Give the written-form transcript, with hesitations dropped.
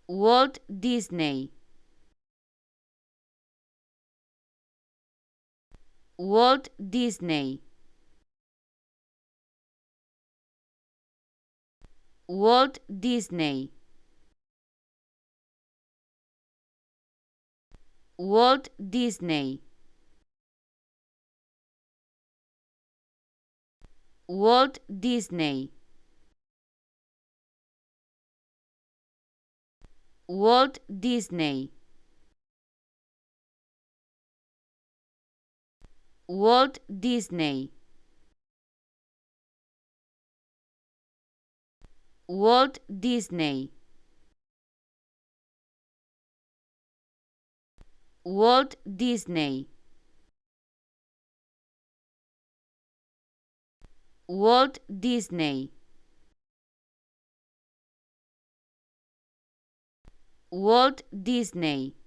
Walt Disney. Walt Disney. Walt Disney. Walt Disney. Walt Disney. Walt Disney. Walt Disney. Walt Disney. Walt Disney. Walt Disney. Walt Disney.